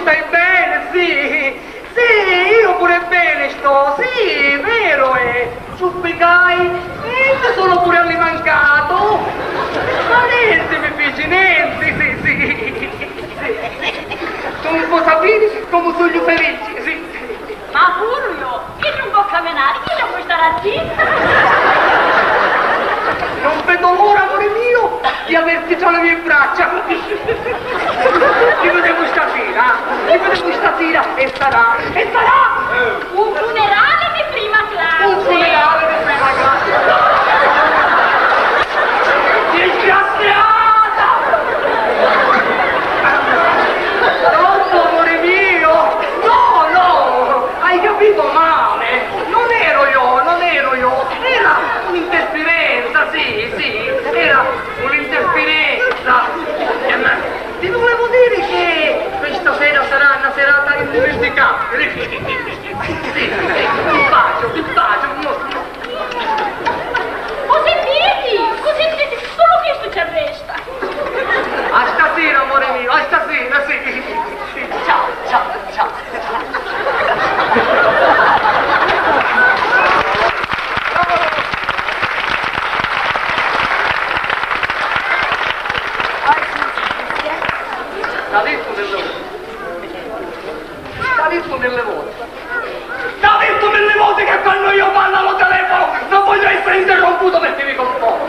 stai bene, sì. Sì, io pure bene sto, sì, vero è. Supplicai, niente, sono pure alimancato. Ma niente, mi figi, niente, sì. Tu non puoi sapere come sono io felice, sì. Ma Fulvio, io non può camminare, io non può stare zitta. Non vedo l'ora, amore mio, di averti tra le mie braccia. Ti vedevo stasera e sarà Un funerale di prima classe. un funerale di prima classe. Disgraziata! Pronto, amore mio? No, hai capito male. Non ero io. Era un'interferenza, sì, era un'interferenza. Ti volevo dire che questa sera sarà una serata indimenticabile. Sì, ti bacio. Così piedi, solo questo ci arresta. A stasera, amore mio, a stasera, sì. Ciao. T'ha detto nelle volte che quando io parlo al telefono non voglio essere interromputo perché mi confondo.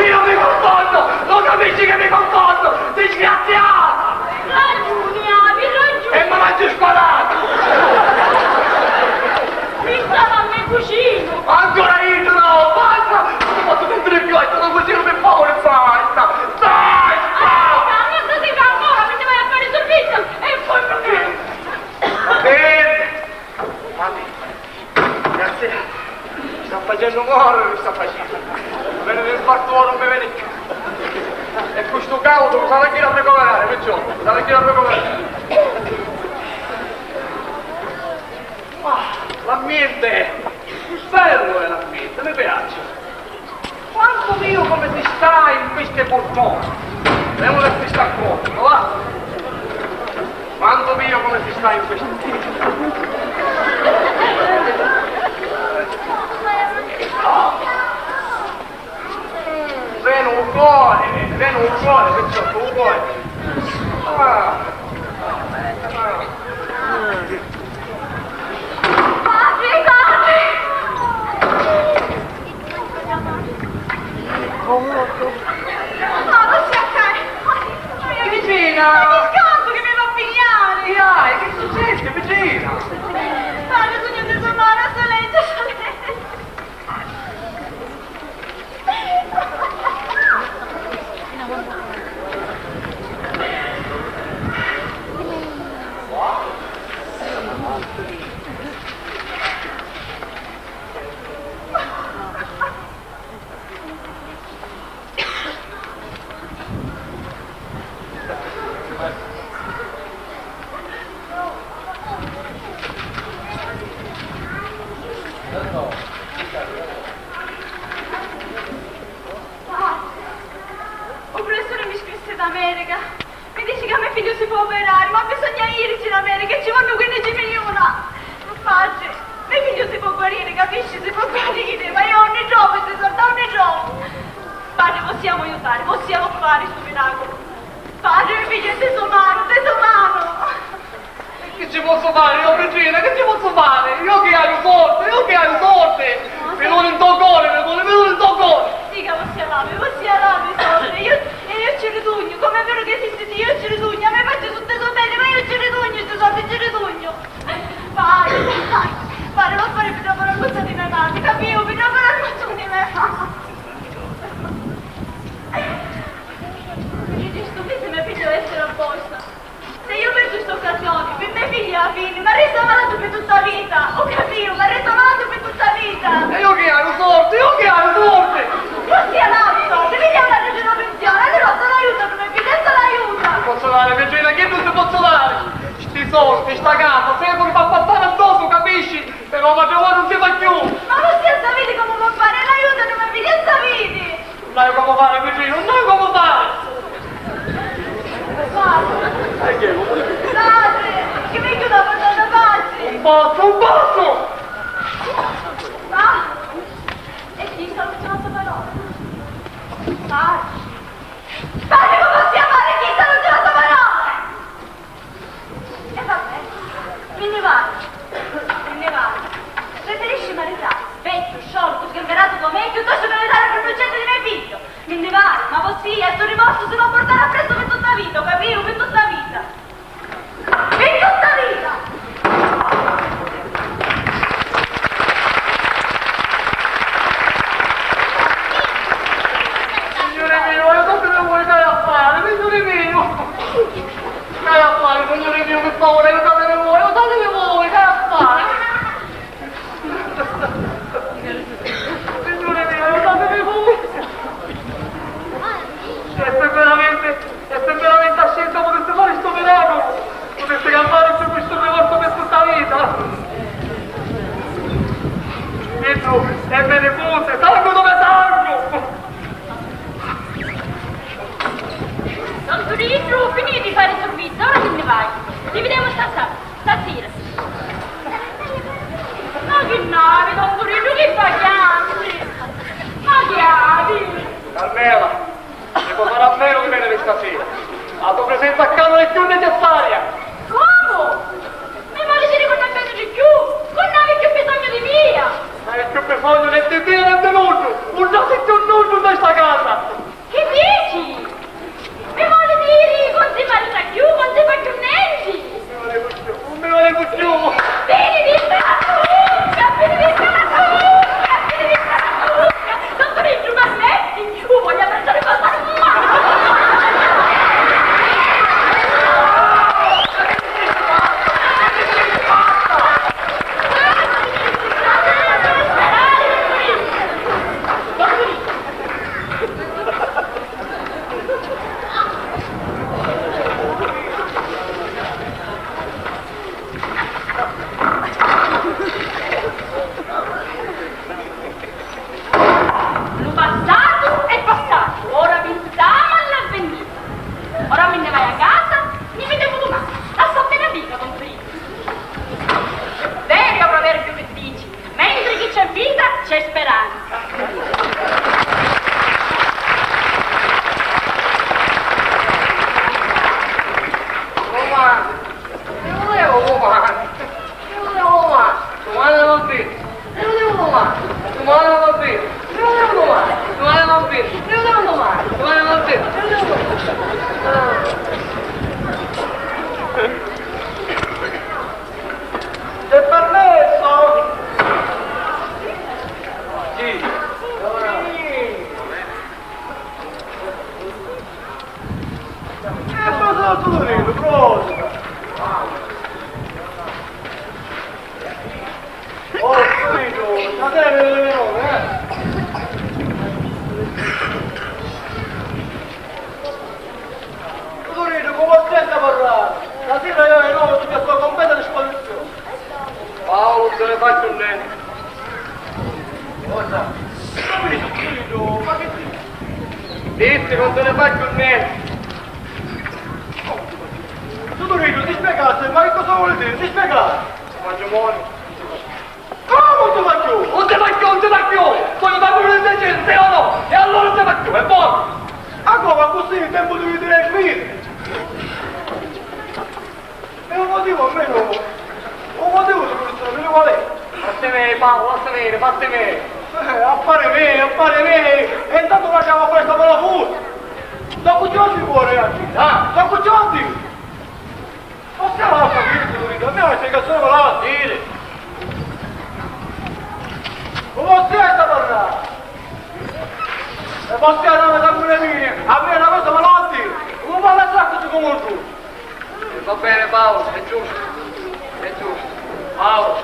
Io mi confondo, lo capisci che mi confondo? Disgraziata! Ragione. E mi mangio squadrato! Mi stava a me cucino. Ancora io no, basta! Non posso sentire più, è stato così, per favore, basta! Dai, Aspetta, si fa ancora, mi vai a fare il servizio e poi perché? Bene! Grazie. Mi sta facendo morire, mi sta facendo. Bene del bartolo non mi vede più. E questo cauto lo sarà chi da recuperare, perciò. Sarà chi da recuperare. L'ambiente, bello è l'ambiente, mi piace. Quanto Dio come si sta in queste poltrone. Vediamo se si sta comodo, va? Quanto Dio come si sta in queste poltrone. Viene un cuore, perciò un cuore. Vicina! Ma che scatto che mi va a pigliare! Che succede, vicina? Padre, sogno di tornare a Salento. d'America. Mi dici che a mio figlio si può operare, ma bisogna irci in America e ci vogliono 15 milioni. Padre, mio figlio si può guarire, capisci? Si può guarire, ma io ogni giorno questi soldi, ogni giorno. Padre, possiamo aiutare, possiamo fare questo miracolo. Padre, mio figlio è tesomano. Che ci posso fare? Io Regina, che ci posso fare? Io che hai sorte! Mi vuole in tuo cuore, mi vuole in tuo cuore! Sì, che possiamo i soldi. Io ci ridugno, come è vero che esiste, io ci ridugno, a me faccio tutte bene, ma io ci ridugno, questi soldi ci ridugno. Padre, non fare più dopo la cosa di mia madre, capivo, più dopo la cosa di mia madre. Mi dici, stupito, mio figlio deve essere apposta. Se io per questa occasione, per mia figlia alla fine, mi ha reso malato per tutta la vita. Ho capito, mi ha reso malato per tutta la vita. E io che hai sorte, Io sia l'altro, devi andare in una pensione, allora se l'aiuta come figlio, l'aiuta. Ti posso dare, Regina, che non ti posso dare? Sti soldi, sta casa, se mi fa passare addosso, capisci? Però ma per voi non si fa più. Ma non si sapete come può fare, l'aiuta come figlio, sapete. Non sai come fare, Regina, non sai come fare. Padre. posso! Ah! E chi sta facendo questa parola? Padre, come possiamo fare chi sta facendo questa parola? E vabbè, me ne vado. Preferisci maritare, vecchio, sciolto, sgamberato come me, piuttosto che maritare per progetto di mio figlio. Me ne vado, ma così, e sto rimorso si può portare appresso per tutta la vita, capito? Per tutta la vita. Per tutta la vita! Signore mio, io non te ne vuoi dare a fare, signore mio! Dai a fare, signore mio, per favore, aiutatemi voi, dai a fare! Signore mio, aiutatemi voi! E se veramente a scelta poteste fare questo miracolo, poteste campare su questo percorso per tutta la vita! Pietro, e me ne fosse, salgo dove salgo! Don Turismo, finì di fare il servizio, ora te ne vai. Ci vediamo stasera. Ma che navi, Don Turismo, che vacanze! Ma che avi! Carmela, ne può fare a meno di venire stasera. La tua presenza a casa è più necessaria. Come? Mi vuole dire che non penso di più? Non avevi più bisogno di mia! Non hai più bisogno né di te né di nudo. Non c'è più nudo in questa casa. Che dici? Mi vuole dire che non si parla più, non si fa più niente? Non mi vale più. Vieni di Strasburgo! Vieni di Strasburgo! Vieni di Strasburgo! Non sono i giumanetti! Voglio abbracciare questa ora me ne vai a casa, mi vedevo domani. La sto appena vita, Don Fritz. Vero proprio più che dici, mentre chi c'è vita c'è speranza. Domani. Domani non vedo. È permesso? Sì. È passato tutto lì, prossimo. Oh, figlio, stasera le venone, Torino, come stai a parlare? Stasera io e noi tutti a tua completa disposizione. Paolo, se ne faccio un niente. Cosa? Capito, figlio, ma che dici? Dici, non te ne faccio niente. Torino, ti spiegasse, ma che cosa vuole dire? Ti spiegasse? Mangio buono. Come non ti fa più? Non ti fa più! Voglio fare un indecente o no? E allora non ti fa più, è buono! Ah come, così il tempo di vedere il film? È un motivo almeno, un motivo su questo, non qual è? Fatti me, Paolo, fatti me! Appare me! E intanto facciamo questa per la fuga! Da cucciolati fuori, da cucciolati! Non stiamo a capire, Torino, a me la spiegazione con la dire! Come stai a parlare? E poi stai a dare pure mie, a me una cosa malati, come fa la sacca tu come tu? Va bene Paolo, è giusto. Paolo,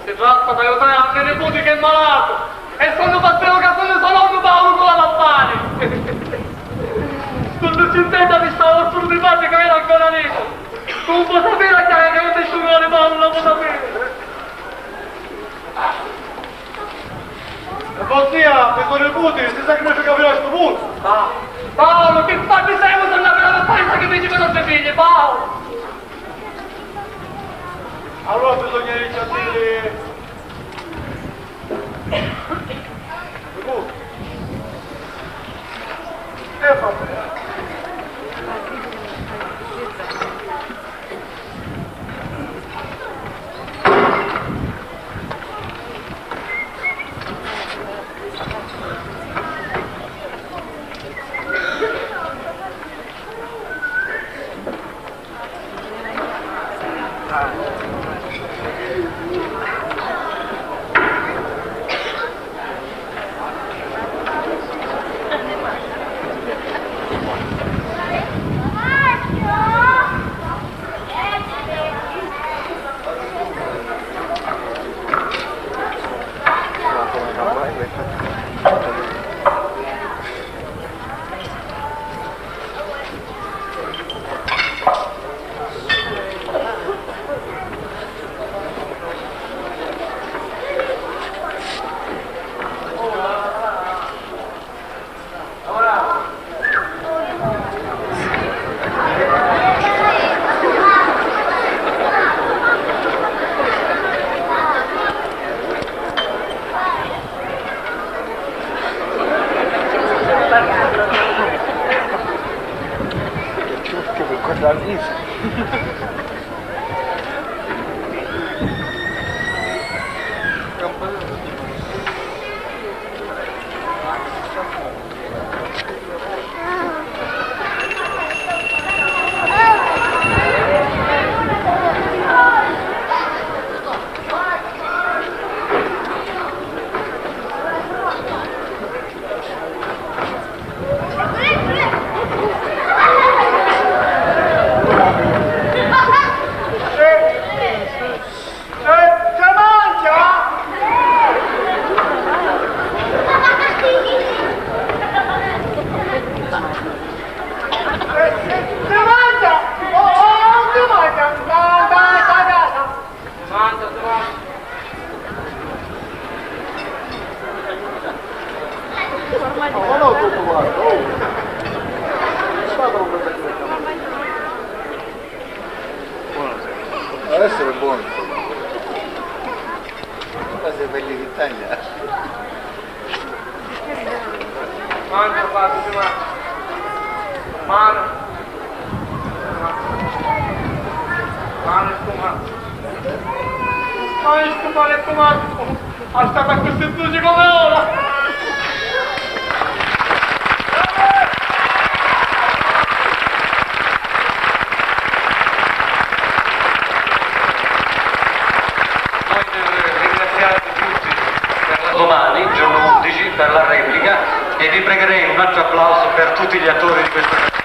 si tratta di aiutare anche nipoti che è malato, e sono passato che sono suo nonno Paolo con la lampare. Quando si intende di stare sul di parte che era ancora vivo, non può sapere che non ti sciugare Paolo, non può sapere. E così, per sono i puti, si sacrifica fino a questo punto. Paolo, che fatti sei? Sono una bella paese che mi dicono i nostri figli, Paolo! Allora bisogna iniziare. Vabbè. Adesso è buono. Cose belli d'Italia. Mangia, fatto, si mangia. Mano. Mano, sfumato. Mano, sfumato. Hasta a queste due come ora. Domani, giorno 11, per la replica, e vi pregherei un altro applauso per tutti gli attori di questa